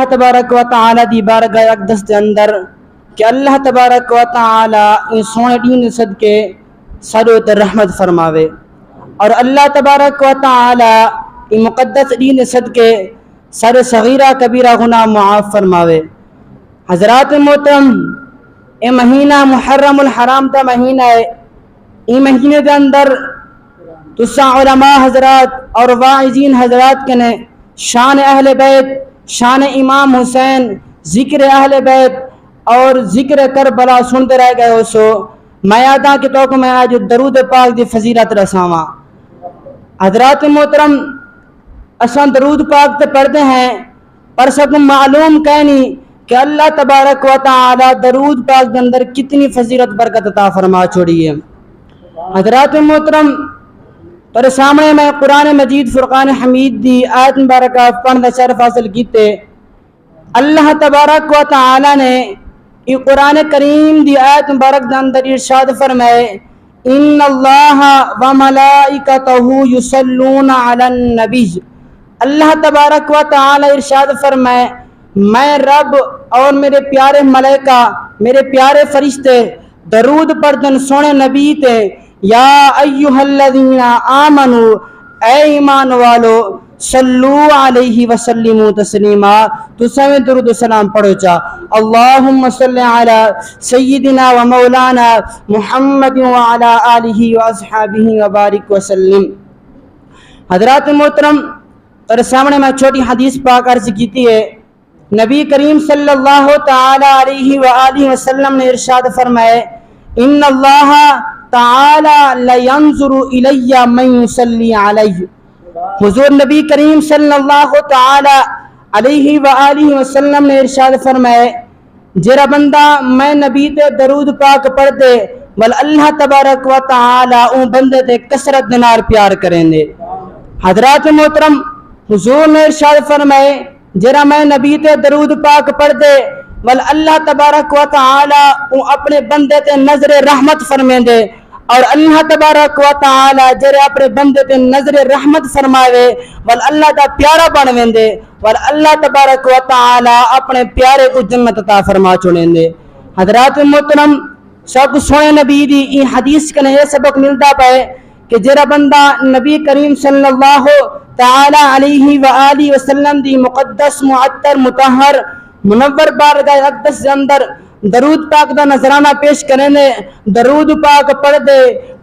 اللہ تبارک و تعالی دی بارگاہ اقدس دے اندر کہ اللہ تبارک و تعالی ان سونے دین صدقے سارے تے رحمت فرماوے، اور اللہ تبارک و تعالی ان مقدس دین صدقے سارے صغیرہ کبیرہ گناہ معاف فرماوے۔ حضرات محترم، اے مہینہ محرم الحرام دا مہینہ ہے، این مہینے دے اندر تسا علماء حضرات اور واعظین حضرات کے نے شان اہل بیت، شان امام حسین، ذکر اہل بیت اور ذکر کربلا سنتے رہ گئے ہو، سو میں آدھا کہ تو میں آج درود پاک دی فضیلت رساواں۔ حضرات محترم، اساں درود پاک تے پڑھتے ہیں، پر سکم معلوم کہنی کہ اللہ تبارک و تعالی درود پاک کے اندر کتنی فضیلت برکت عطا فرما چھوڑی ہے۔ حضرات محترم، پر سامنے میں قرآن مجید فرقان حمید دی آیت مبارکہ پڑھنے شرف حاصل کیتے۔ اللہ تبارک و تعالی نے یہ قرآن کریم دی آیت مبارک دے اندر ارشاد فرمائے، ان اللہ و ملائکتہ یصلون علی النبی۔ اللہ تبارک و تعالی ارشاد فرمائے، میں رب اور میرے پیارے ملائکہ، میرے پیارے فرشتے درود پڑھتے سونے نبی تے، یا ایہا الذین آمنوا، اے ایمان والو، صلو علیہ وسلموا تسلیما، تو سویں درود و سلام پڑھو چا۔ اللہم صلی علی سیدنا و مولانا محمد وعلی آلہ واصحابہ وبارک وسلم۔ حضرات محترم، اور سامنے میں چھوٹی حدیث پاک عرض کیتی ہے، نبی کریم صلی اللہ تعالی علیہ وآلہ وسلم نے ارشاد فرمائے، ان اللہ تعالی لینظر الی من یصلی علیہ۔ حضور نبی کریم صلی اللہ تعالی علیہ وآلہ وسلم نے ارشاد فرمائے، جرا بندہ میں نبی تے درود پاک پڑھ دے ول اللہ تبارک و تعالی اون بندے تے کثرت نار پیار کریں دے۔ حضرات محترم، حضور نے ارشاد فرمائے، جرا میں نبی تے درود پاک پڑھ دے ول اللہ تبارک و تعالی اون اپنے بندے تے نظر رحمت فرمیں دے، اور اللہ تبارک و تعالی جرے اپنے بندے تے نظر رحمت فرماوے ول اللہ دا پیارا بنویں دے، ول اللہ تبارک و تعالی اپنے پیارے کو جنت عطا فرما چھوڑیں دے۔ حضرات محترم، سب سونے نبی دی این حدیث کنے یہ سبق ملتا پائے کہ جرا بندہ نبی کریم صلی اللہ تعالی علیہ وآلہ وسلم دی مقدس معطر مطہر منور بارگاہ اقدس دے اندر درود پاک دا نظرانہ پیش کریں دے، درود پاک پڑھ دے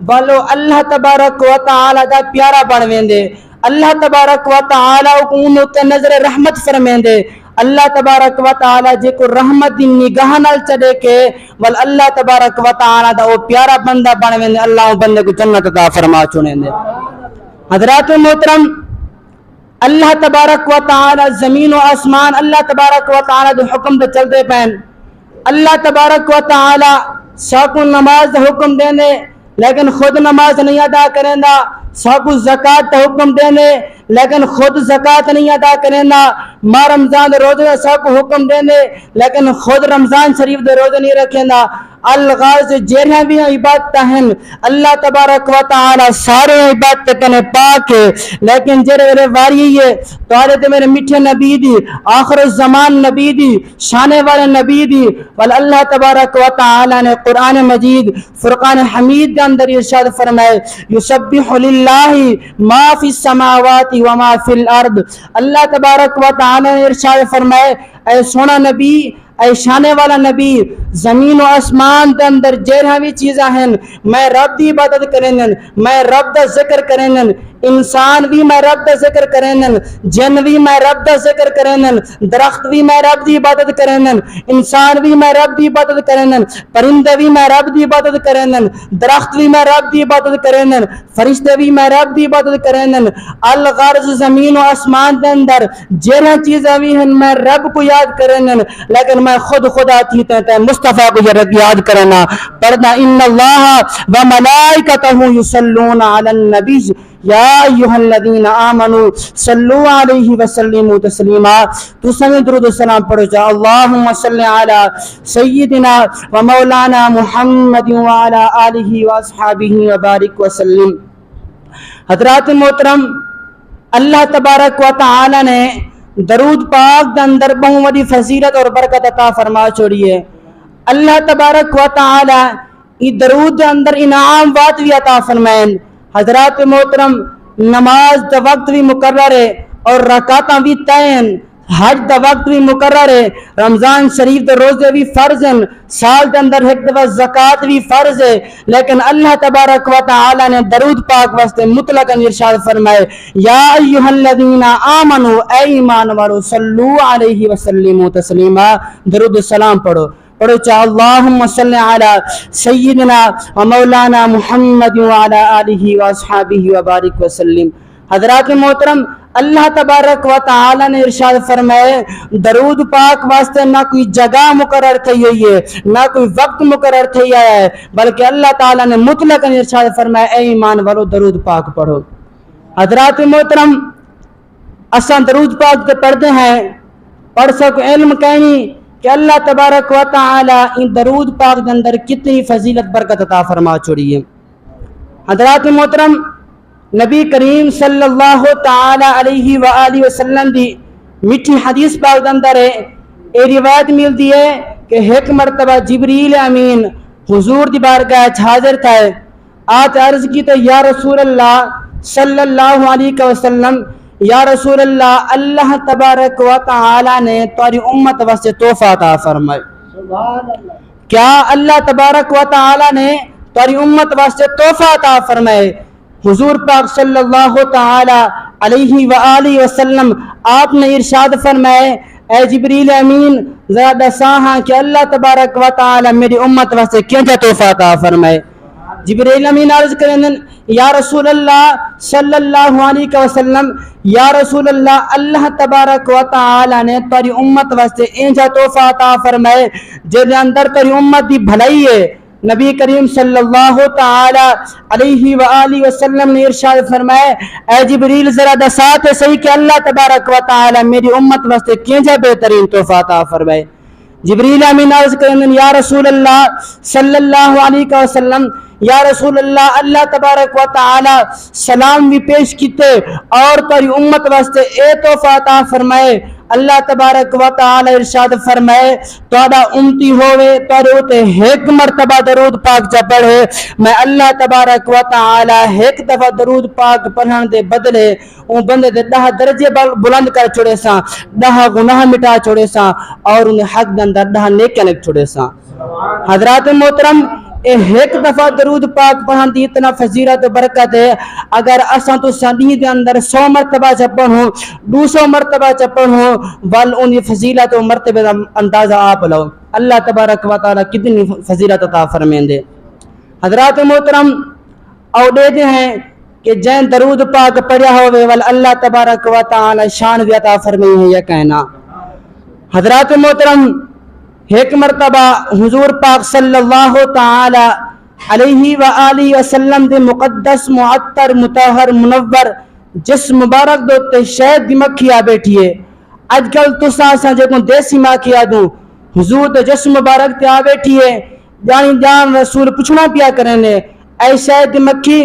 والو اللہ تبارک و تعالی دا پیارا بنویں دے، اللہ تبارک و تعالی اون تے نظر رحمت فرمیں دے، اللہ تبارک و تعالی جے کو رحمت دی نگاہ نال چڑے کے ول اللہ تبارک و تعالی دا او پیارا بندہ بنویں دے، اللہ بندے کو جنت عطا فرما چھوڑیں دے۔ حضرات محترم، اللہ تبارک و تعالی زمین و آسمان اللہ تبارک و تعالی دے حکم دے چلتے پین۔ اللہ تبارک و تعالی ساکو نماز دا حکم دینے لیکن خود نماز نہیں ادا کریں دا، ساکو زکاة دا حکم دینے لیکن خود زکاة نہیں ادا کریں دا، ماں رمضان دے روزے ساکو حکم دینے لیکن خود رمضان شریف دے روزے نہیں رکھیں دا۔ الغاز جیرہاں بھی عبادت ہیں اللہ تبارک و تعالی سارے عبادت کنے پاک ہے، لیکن جیرے میرے واری ہے تو آلے تے میرے میٹھے نبی دی، آخر الزمان نبی دی، شانے والے نبی دی، ول اللہ تبارک و تعالی نے قرآن مجید فرقان حمید کے اندر ارشاد فرمائے، یسبح للہ ما فی السماوات وما فی الارض۔ اللہ تبارک و تعالی نے ارشاد فرمائے، اے سونا نبی، اے شانے والا نبی، زمین و آسمان کے اندر جیرہاں بھی چیزاں ہیں میں رب دی عبادت کریں، میں رب دا ذکر کریں، انسان بھی میں رب دا ذکر کریں، جن بھی میں رب دا ذکر کریں، درخت بھی میں رب دی عبادت کریں، انسان بھی میں رب دی عبادت کریں، پرندے بھی میں رب دی عبادت کریں، درخت بھی میں رب دی عبادت کریں، فرشتے بھی میں رب دی عبادت کریں۔ الغرض زمین و آسمان کے اندر جیرہاں چیزاں بھی ہیں میں رب کو یاد کریں، لیکن میں خود خدا تھی تے مصطفیٰ کو یاد کرنا پڑھنا، ان اللہ و ملائکتہ یصلون علی النبی یا ایہا الذین آمنوا صلو علیہ وسلموا تسلیما، تو سمیں درود و سلام پڑھو جا۔ اللہم صلی علی سیدنا و مولانا محمد وعلی آلہ واصحابہ وبارک وسلم۔ حضرات محترم، اللہ تبارک و تعالی نے درود پاک دے اندر بہت بڑی فضیلت اور برکت عطا فرما چھوڑیے۔ اللہ تبارک و تعالی ای درود دے اندر انعام وات بھی عطا فرمائیں۔ حضرات محترم، نماز دا وقت بھی مقرر ہے اور رکعتاں بھی طے، حج دا وقت بھی مقرر ہے، رمضان شریف دے روزے بھی فرض ہیں، سال دے اندر ایک دفعہ زکوٰۃ بھی فرض ہے، لیکن اللہ تبارک و تعالی نے درود پاک واسطے مطلقاً ارشاد فرمائے، یا ایھا الذین آمنوا، اے ایمان والو، صلو علیہ وسلموا تسلیما، درود السلام پڑھو چاہے اللہم صلی علی سیدنا و مولانا محمد وعلی آلہ واصحابہ وبارک وسلم۔ حضرات محترم، اللہ تبارک و تعالی نے ارشاد فرمائے درود پاک واسطے نہ کوئی جگہ مقرر تھی ہوئی ہے، نہ کوئی وقت مقرر تھی آیا ہے، بلکہ اللہ تعالی نے مطلقاً ارشاد فرمایا اے ایمان والو درود پاک پڑھو۔ حضرات محترم، اساں درود پاک تے پڑھتے ہیں، پڑھ سکو علم کہیں کہ اللہ تبارک و تعالی ان درود پاک دے اندر کتنی فضیلت برکت عطا فرما چھوڑی ہے۔ حضرات محترم، نبی کریم صلی اللہ تعالی علیہ وآلہ وسلم دی میٹھی حدیث پاک دے اندر ہے، اے روایت ملتی ہے کہ ایک مرتبہ جبریل امین حضور دی بارگاہ حاضر تھا، آج عرض کی تو یا رسول اللہ صلی اللہ علیہ وسلم، یا رسول اللہ، اللہ تبارک و تعالی نے تمہاری امت واسطے تحفہ عطا فرمائے۔ کیا اللہ تبارک و تعالی نے تمہاری امت واسطے تحفہ عطا فرمائے؟ حضور پاک صلی اللہ تعالی علیہ وآلہ وسلم آپ نے ارشاد فرمائے اے جبریل امین ذرا دسا ہاں کہ اللہ تبارک و تعالی میری امت واسطے کیا تحفہ عطا فرمائے۔ جبریل امین عرض کریں یا رسول اللہ صلی اللہ علیہ وسلم، یا رسول اللہ، اللہ تبارک و تعالی نے تاری امت واسطے اینجا تحفہ عطا فرمائے جے اندر تاری امت دی بھلائی ہے۔ نبی کریم صلی اللہ تعالی علیہ وآلہ وسلم نے ارشاد فرمائے اے جبریل ذرا دسات ہے صحیح کہ اللہ تبارک و تعالی میری امت واسطے کینجا بہترین تحفہ عطا فرمائے۔ جبریل امین عرض کریں یا رسول اللہ صلی اللہ علیہ وسلم، یا رسول اللہ، اللہ تبارک و تعالی سلام بھی پیش کیتے اور تاری امت واسطے اے تحفہ عطا فرمائے۔ اللہ تبارک و تعالی ارشاد فرمائے تہاڈا امتی ہوئے تہاڈے اوتے ایک مرتبہ درود پاک چا پڑھے، میں اللہ تبارک و تعالی ایک دفعہ درود پاک پڑھن دے بدلے اون بندے دے 10 درجے بلند کر چھوڑے ساں، 10 گناہ مٹا چھوڑے ساں اور انہیں حق دے اندر 10 نیکیاں لکھ چھوڑے ساں۔ حضرات محترم، ایک دفعہ درود پاک پڑھن دی اتنا فضیلت و برکت ہے، اگر اساں تو صدی دے اندر 100 مرتبہ چا پڑھوں، 200 مرتبہ چا پڑھوں، ول انہی فضیلت و مرتبہ دا اندازہ آپ لو، اللہ تبارک و تعالی کتنی فضیلت عطا فرمائیں دے۔ حضرات محترم، اور دیتے ہیں کہ جن درود پاک پڑھا ہوئے ول اللہ تبارک و تعالی شان بھی عطا فرمائیں ہے یا کہنا۔ حضرات محترم، ایک مرتبہ حضور پاک صلی اللہ تعالی علیہ وآلہ وسلم دے مقدس معطر مطہر منور جسم مبارک دوتے شہد دی مکھی آ بیٹھی ہے۔ اج کل تو ساسا جے کو دیسی مکھی آ دوں، حضور دے جسم مبارک تے آ بیٹھی ہے، جانی جان رسول پوچھنا پیا کرنے اے شہد دی مکھی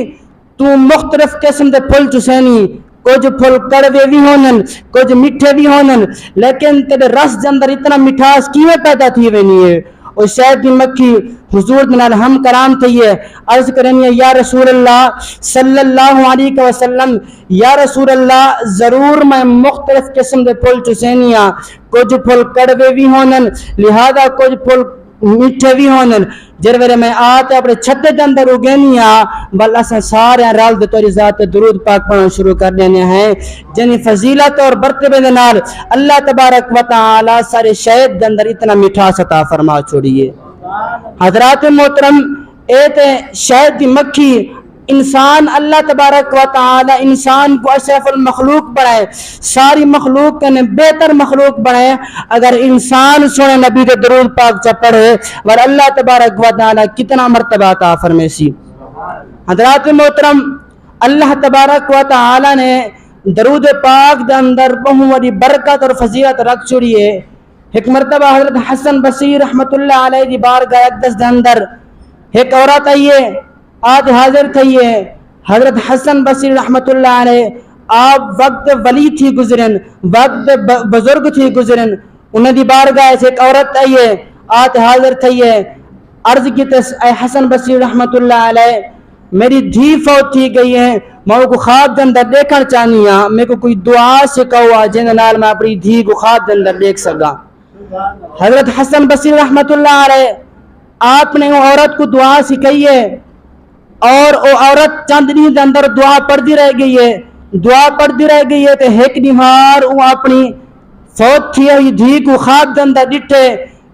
تو مختلف قسم دے پھل چسینی، کچھ پھل کڑوے بھی ہونن، کچھ میٹھے بھی ہونن، لیکن تیرے رس دے اندر اتنا مٹھاس کیویں پیدا تھی وینی ہے؟ اور شہد دی مکھی حضور دے نال ہم کلام تھی ہے، عرض کرنی ہے یا رسول اللہ صلی اللہ علیہ وسلم، یا رسول اللہ ضرور میں مختلف قسم دے پھل چسینیاں، کچھ پھل کڑوے بھی ہونن، لہذا کچھ پھل میٹھے بھی ہونن، جر ویرے میں آتے اپنے چھتے دے اندر اگینیاں بل اساں سارے رال دے توری ذات درود پاک پڑھنا شروع کر دینے ہیں، جنہی فضیلت اور برتبے دے نال اللہ تبارک و تعالی سارے شہد دے اندر اتنا مٹھاس عطا فرما چھوڑیے۔ حضرات محترم، اے تے شہد دی مکھی انسان اللہ تبارک و تعالی انسان کو اشرف المخلوق بنائے، ساری مخلوق کے بہتر مخلوق بنائے۔ اگر انسان سونے نبی دے درود پاک چا پڑھے ور اللہ تبارک و تعالی کتنا مرتبہ عطا فرمیسی۔ حضرات محترم، اللہ تبارک و تعالی نے درود پاک دے اندر بہت بڑی برکت اور فضیلت رکھ چھوڑی ہے۔ ایک مرتبہ حضرت حسن بصری رحمت اللہ علیہ دی بارگاہ اقدس دے اندر ایک عورت آئیے، آج حاضر تھئیے، حضرت حسن بصری رحمت اللہ علیہ آپ وقت ولی تھی گزرن وقت بزرگ تھی گزرن انہیں دی بارگاہ سے ایک عورت آئیے آت حاضر تھئیے عرض کی تس اے حسن بصری رحمت اللہ علیہ میری دھی فوت تھی گئی ہے میں کو خواب دے اندر دیکھنا چاہنی ہاں میرے کو کوئی دعا سکھاؤ جن نال میں اپنی دھی کو خواب دے اندر دیکھ سکا حضرت حسن بصری رحمت اللہ علیہ آپ نے وہ عورت کو دعا سکھائی ہے اور وہ عورت چند دن دے اندر دعا پڑھتی رہ گئی ہے دعا پڑھتی رہ گئی ہے تو ایک دیوار وہ اپنی فوت تھی ہوئی دھی کو خواب دے اندر ڈٹھے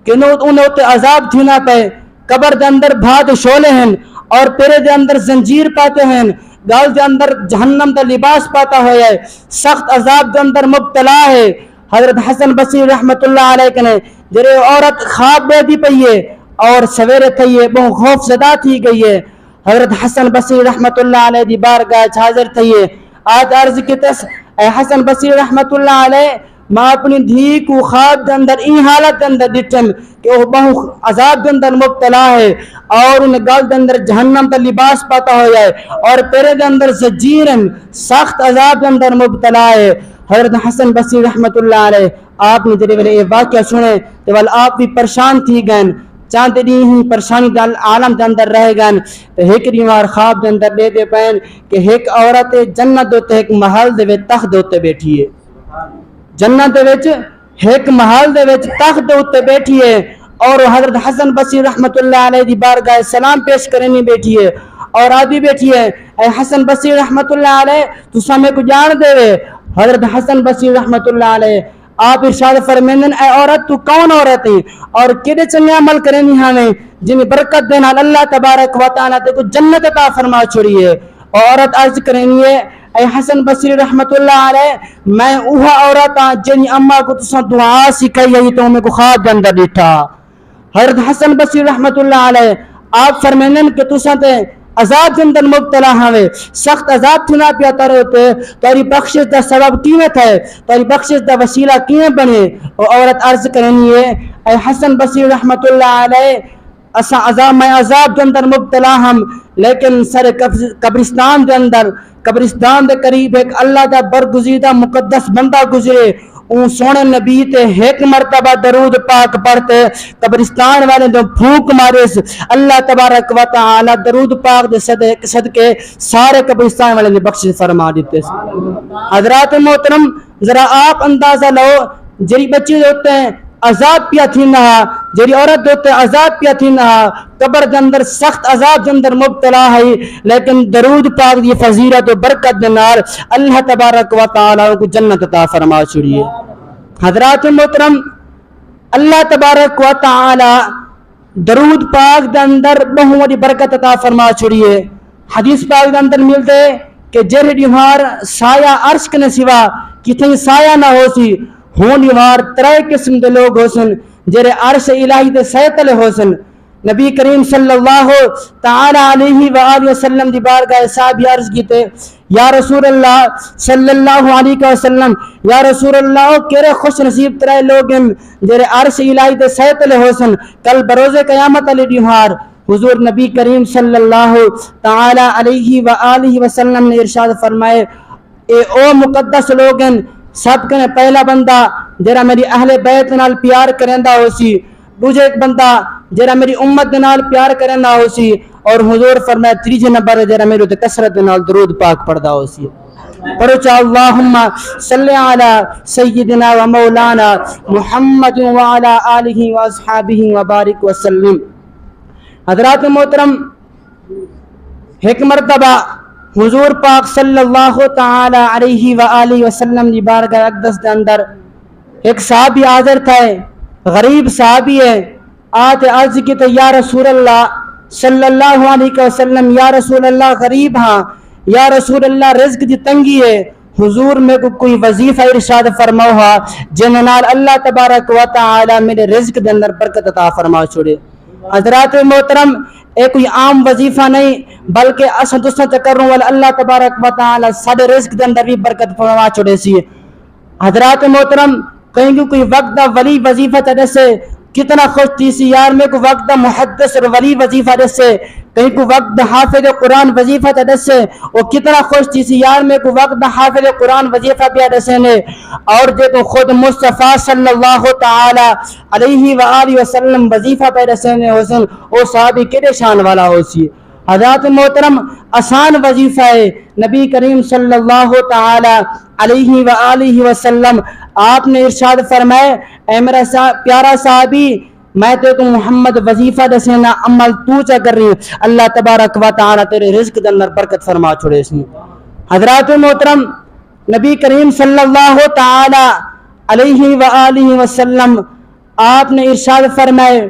کہ انہیں اتنے عذاب تھی نہ پہ قبر دے اندر بھاد شولے ہیں اور پیرے دے اندر زنجیر پاتے ہیں گال دے اندر جہنم دا لباس پاتا ہویا ہے سخت عذاب دے اندر مبتلا ہے حضرت حسن بصری رحمت اللہ علیہ کنے جرے عورت خواب بے دی پئی ہے اور سویرے تھئی ہے بہت خوف زدہ تھی گئی ہے حضرت حسن بصری رحمت اللہ علیہ دی بارگاہ حاضر تھئی ہے آج عرض کی تس اے حسن بصری رحمت اللہ علیہ میں اپنی دھی کو خواب دے اندر این حالت دے اندر ڈٹھن کہ وہ بہت عذاب دے اندر مبتلا ہے اور ان گال دے اندر جہنم دا لباس پاتا ہویا ہے اور پیرے دے اندر زجیرن سخت عذاب دے اندر مبتلا ہے حضرت حسن بصری رحمت اللہ علیہ آپ نے جڑے ویلے یہ واقعہ سنے تو ول آپ بھی پریشان تھی گئے چاند دی ہی پریشانی دے عالم دے اندر رہ گئے تو ایک دیوار خواب دے اندر لے دے پین کہ ایک عورت جنت دوتے ایک محل دے تخت دوتے بیٹھی ہے جنت دے وچ ایک محل دے وچ تخت دے اوتے بیٹھی ہے اور حضرت حسن بصری رحمت اللہ علیہ دی بارگاہ سلام پیش کرنی بیٹھی ہے اور آدھی بیٹھی ہے اے حسن بصری رحمت اللہ علیہ تو سامنے کو جان دے وے حضرت حسن بصری رحمت اللہ علیہ آپ ارشاد فرمیندن اے عورت تو کون عورت ہے اور کیڑے چنگے عمل کرنی ہاں جن برکت دے نال اللہ تبارک و تعالی تے کو جنت عطا فرما چھڑی ہے اور عورت عرض کرنی ہے اے حسن بصری رحمت اللہ علیہ میں اوہا عورت ہاں جن اما کو تساں دعا سکھائی ہے تو میں کو خواب دے اندر ڈٹھا حضرت حسن بصری رحمت اللہ علیہ آپ فرمیندن کہ تساں تے عذاب دے اندر مبتلا ہوئے سخت عذاب تھی نہ پیا تر ہوتے تاری بخشش دا سبب کیویں تھے تاری بخشش دا وسیلہ کیویں بنے اور عورت عرض کرنی ہے اے حسن بصری رحمت اللہ علیہ اساں عذاب میں عذاب دے اندر مبتلا ہم لیکن سر قبرستان دے اندر قبرستان دے قریب ایک اللہ دا برگزیدہ مقدس بندہ گزرے اون سونے نبی تے ایک مرتبہ درود پاک پڑھتے قبرستان والے جو پھونک مارے اللہ تبارک و تعالی درود پاک دے صدقے سارے قبرستان والے نے بخشش فرما دیتے حضرات محترم ذرا آپ اندازہ لو جری بچی ہوتے ہیں عذاب پیا تھی نہ جری عورت ہوتے عذاب پیا تھی نہ قبر دے اندر سخت عذاب دے اندر مبتلا ہے لیکن درود پاک دی فضیلت و برکت دے نال اللہ تبارک و تعالی کو جنت عطا فرما چھڑی ہے حضرات محترم اللہ تبارک و تعالی درود پاک دے اندر بہت بڑی برکت عطا فرما چھڑی ہے حدیث پاک دے اندر ملتے کہ جڑے دیوار سایہ عرش کے سوا کتنے سایہ نہ ہو سی ہون دیوار ترے قسم دے لوگ ہوسن جڑے عرش الہی دے سیتلے ہوسن نبی کریم صلی اللہ تعالی علیہ وآلہ وسلم دی بارگاہ صاحب عرض کیتے یا رسول اللہ صلی اللہ علیہ وسلم یا رسول اللہ کیرے خوش نصیب ترے لوگ ہیں جڑے عرش الہی دے سیتلے ہوسن کل بروز قیامت علی دیوار حضور نبی کریم صلی اللہ تعالی علیہ وآلہ وسلم نے ارشاد فرمائے اے او مقدس لوگ ہیں سب کنے پہلا بندہ جرا میری اہل بیت نال پیار کرندا ہو سی دوجے ایک بندہ جرا میری امت نال پیار کرندا ہو سی اور حضور فرمایا تیجے نمبر جرا میرے تے کثرت نال درود پاک پڑھدا ہو سی پڑھو چا اللہم صلی علی سیدنا و مولانا محمد وعلی آلہ واصحابہ وبارک وسلم حضرات محترم ایک مرتبہ حضور پاک صلی اللہ تعالی علیہ وآلہ وسلم دی بارگاہ اقدس دے اندر ایک صحابی حاضر تھا غریب صحابی ہے آتے عرض کی تو یا رسول اللہ صلی اللہ علیہ وسلم یا رسول اللہ غریب ہاں یا رسول اللہ رزق دی تنگی ہے حضور میں کو کوئی وظیفہ ارشاد فرماؤ ہا جن نال اللہ تبارک و تعالی میرے رزق دے اندر برکت عطا فرما چھوڑے حضرات محترم ایک کوئی عام وظیفہ نہیں بلکہ اساں دوسرا چکروں والا اللہ تبارک و تعالی سارے رزق دے اندر بھی برکت فرما چھوڑے سی حضرات محترم کہیں کوئی وقت دا ولی وظیفہ چڑھے سے کتنا خوش تھی سی یار میں کو وقت محدث اور ولی وظیفہ دسے کہیں کو وقت حافظ قرآن وظیفہ تا دسے وہ کتنا خوش تھی سی یار میں کو وقت حافظ قرآن وظیفہ پیا دسے نے اور دیکھو خود مصطفیٰ صلی اللہ تعالی علیہ وآلہ وسلم وظیفہ پہ دسے نے حسن وہ صحابی کدے شان والا ہو سی حضرات محترم آسان وظیفہ ہے نبی کریم صلی اللہ تعالی علیہ وآلہ وسلم آپ نے ارشاد فرمائے اے میرا پیارا صحابی میں تے کو محمد وظیفہ دسینا عمل تو چا کر رہی اللہ تبارک و تعالی تیرے رزق کے اندر برکت فرما چھوڑے اس نے حضرات محترم نبی کریم صلی اللہ تعالی علیہ وآلہ وسلم آپ نے ارشاد فرمائے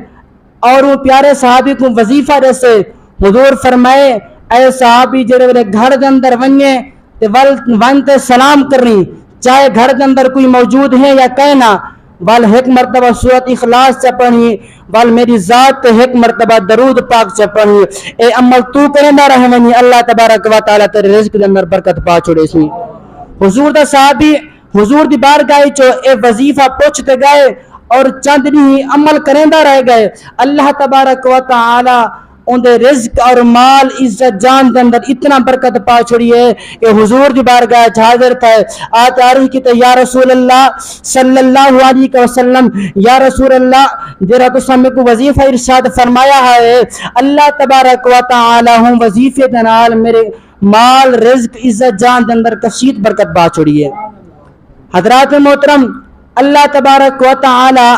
اور وہ پیارے صحابی کو وظیفہ دسے حضور فرمائے اے صحابی جڑے گھر کے اندر ونجے تے ون تے سلام کر رہی چاہے گھر کے اندر کوئی موجود ہے یا کہنا وال ایک مرتبہ سورۃ اخلاص سے پڑھی وال میری ذات تے ایک مرتبہ درود پاک سے پڑھی اے عمل تو کرے نہ رہے ونی اللہ تبارک و تعالی تیرے رزق کے اندر برکت پا چھوڑے سی حضور دا صحابی حضور دی بارگاہ چو اے وظیفہ پوچھتے گئے اور چند نہیں عمل کریندا رہ گئے اللہ تبارک و تعالی ان دے رزق اور مال عزت جان دے اندر اتنا برکت پا چھوڑی ہے کہ حضور دی بارگاہ حاضر تھے آت آ رہی کی تے یا رسول اللہ صلی اللہ علیہ وسلم یا رسول اللہ جرا تو سامنے کو وظیفہ ارشاد فرمایا ہے اللہ تبارک و تعالی ہوں وظیفے دے نال میرے مال رزق عزت جان دے اندر کثیر برکت پا چھوڑی ہے حضرات محترم اللہ تبارک و تعالی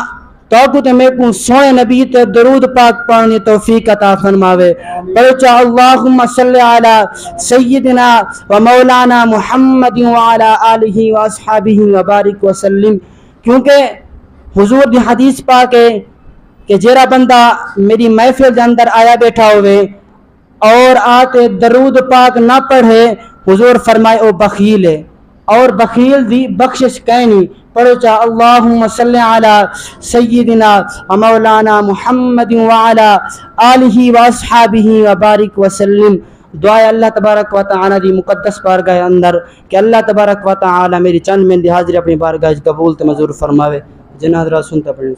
تو تے میں کو سونے نبی تے درود پاک پڑھنے توفیق عطا فرماوے پڑھو چا اللہم صلی علی سیدنا و مولانا محمد وعلی آلہ و اصحابہ وبارک وسلم کیونکہ حضور دی حدیث پاک ہے کہ جیرا بندہ میری محفل دے اندر آیا بیٹھا ہوئے اور آتے درود پاک نہ پڑھے حضور فرمائے او بخیل ہے اور بخیل دی بخشش کہنی پڑھو چا اللہم صلی علی سیدنا و مولانا محمد وعلی آلہ و اصحابہ وبارک وسلم دعائے اللہ تبارک و تعالی دی مقدس بارگاہ اندر کہ اللہ تبارک و تعالی میری چند مندی حاضر اپنی بارگاہ قبول تے منظور فرماوے جنہ حضرات سنتا پڑھیں